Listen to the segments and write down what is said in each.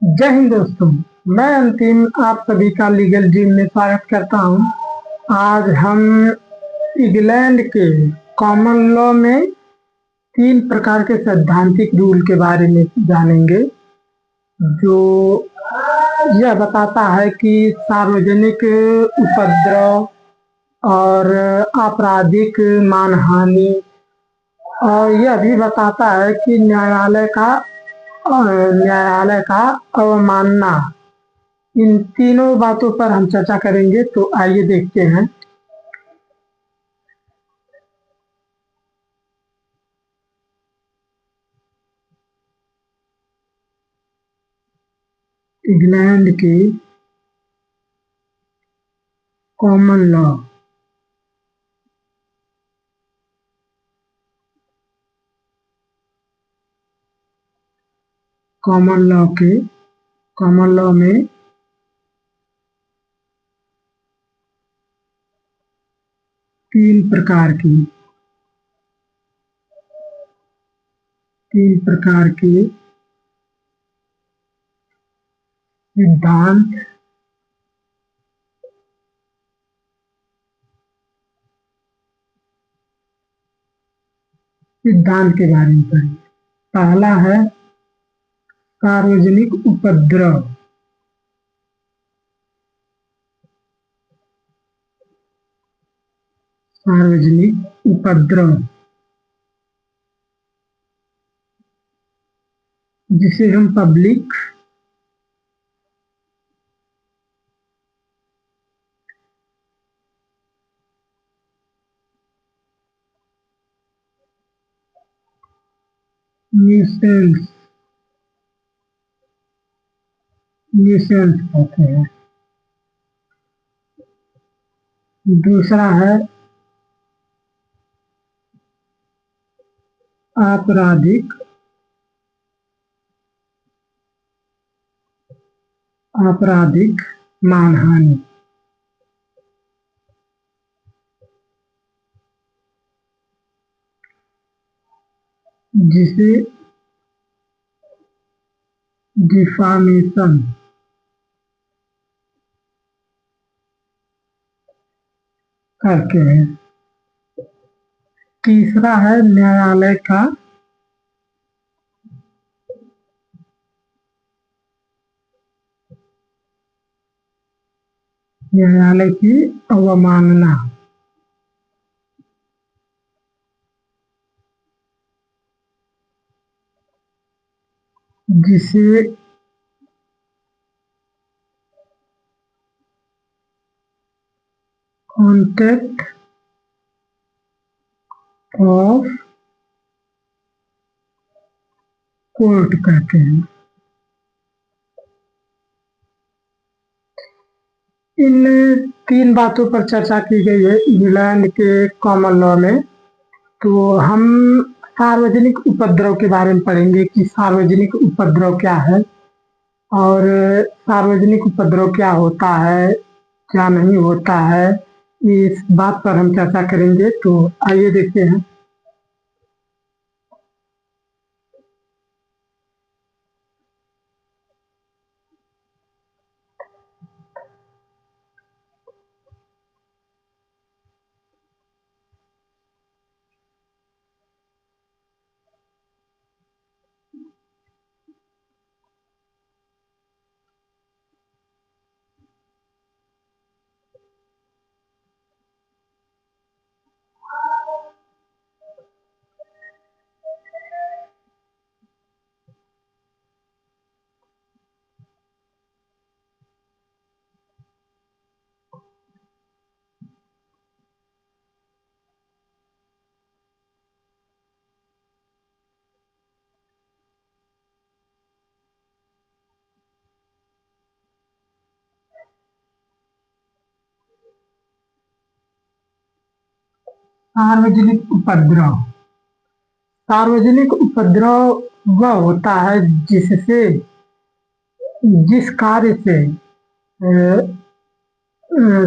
जय हिंद दोस्तों। मैं अंतिम आप सभी का लीगल ड्रीम में स्वागत करता हूं। आज हम इंग्लैंड के कॉमन लॉ में 3 प्रकार के सैद्धांतिक रूल के बारे में जानेंगे, जो यह बताता है कि सार्वजनिक उपद्रव और आपराधिक मानहानि, और यह भी बताता है कि न्यायालय का अवमानना। इन तीनों बातों पर हम चर्चा करेंगे, तो आइए देखते हैं। इंग्लैंड के कॉमन लॉ। कॉमन लॉ में तीन प्रकार के सिद्धांत के बारे में पढ़ेंगे। पहला है सार्वजनिक उपद्रव। जिसे हम पब्लिक न्यूसेंस कहते हैं। दूसरा है आपराधिक मानहानि। जिसे डिफामेशन कहते हैं। तीसरा है न्यायालय की अवमानना। जिसे कॉन्टेक्ट ऑफ कोर्ट कहते हैं। इन 3 बातों पर चर्चा की गई है इंग्लैंड के कॉमन लॉ में। तो हम सार्वजनिक उपद्रव के बारे में पढ़ेंगे कि सार्वजनिक उपद्रव क्या है, और सार्वजनिक उपद्रव क्या होता है, क्या नहीं होता है। इस बात पर हम चर्चा करेंगे, तो आइए देखते हैं। सार्वजनिक उपद्रव वह होता है जिस कार्य से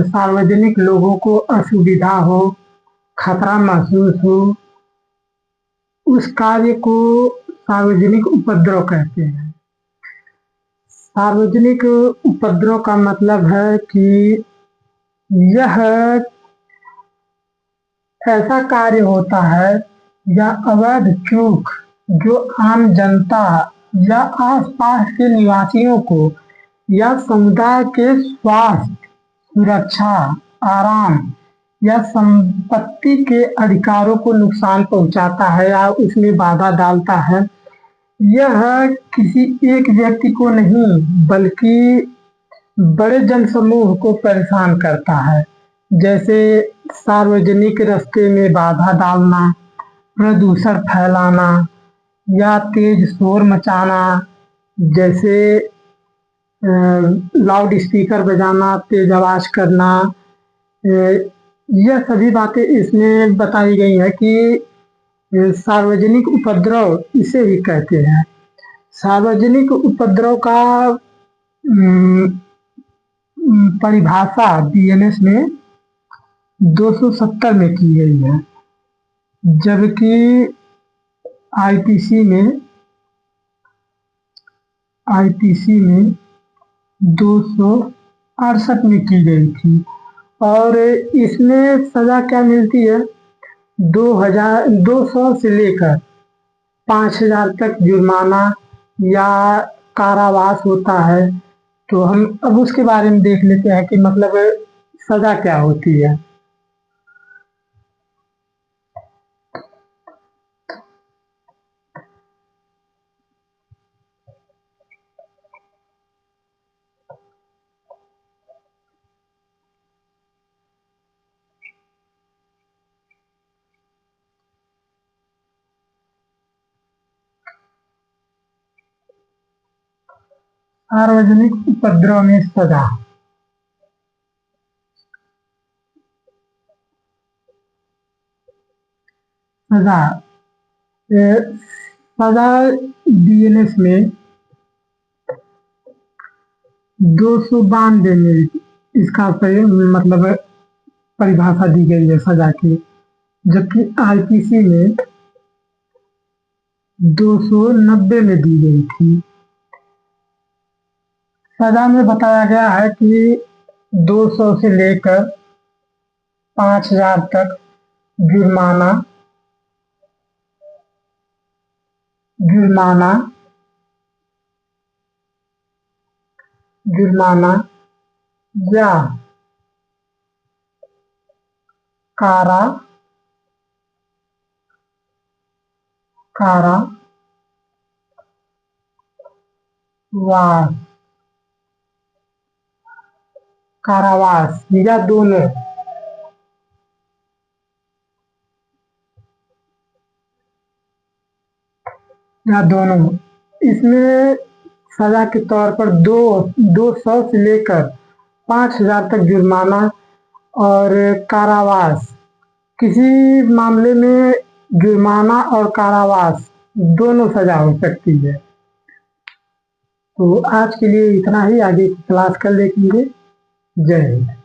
सार्वजनिक लोगों को असुविधा हो, खतरा महसूस हो, उस कार्य को सार्वजनिक उपद्रव कहते हैं। सार्वजनिक उपद्रव का मतलब है कि यह ऐसा कार्य होता है या अवैध चूक जो आम जनता या आसपास के निवासियों को या समुदाय के स्वास्थ्य, सुरक्षा, आराम या संपत्ति के अधिकारों को नुकसान पहुंचाता है या उसमें बाधा डालता है। यह किसी एक व्यक्ति को नहीं बल्कि बड़े जनसमूह को परेशान करता है, जैसे सार्वजनिक रास्ते में बाधा डालना, प्रदूषण फैलाना या तेज शोर मचाना, जैसे लाउड स्पीकर बजाना, तेज आवाज करना। यह सभी बातें इसमें बताई गई है कि सार्वजनिक उपद्रव इसे ही कहते हैं। सार्वजनिक उपद्रव का परिभाषा बीएनएस में 270 में की गई है, जबकि आईपीसी में 268 में की गई थी। और इसमें सजा क्या मिलती है? 200 से लेकर 5,000 तक जुर्माना या कारावास होता है। तो हम अब उसके बारे में देख लेते हैं कि मतलब सजा क्या होती है। सार्वजनिक उपद्रव में सजा। सजा सजा बीएनएस में 292 में इसका मतलब परिभाषा दी गई है सजा की, जबकि आईपीसी में 290 में दी गई थी। सजा में बताया गया है कि 200 से लेकर 5,000 तक जुर्माना जुर्माना जुर्माना या कारा कारावास कारावास या दोनों। इसमें सजा के तौर पर 200 से लेकर 5,000 तक जुर्माना और कारावास। किसी मामले में जुर्माना और कारावास दोनों सजा हो सकती है। तो आज के लिए इतना ही, आगे की क्लास कर लेंगे। जय हिंद।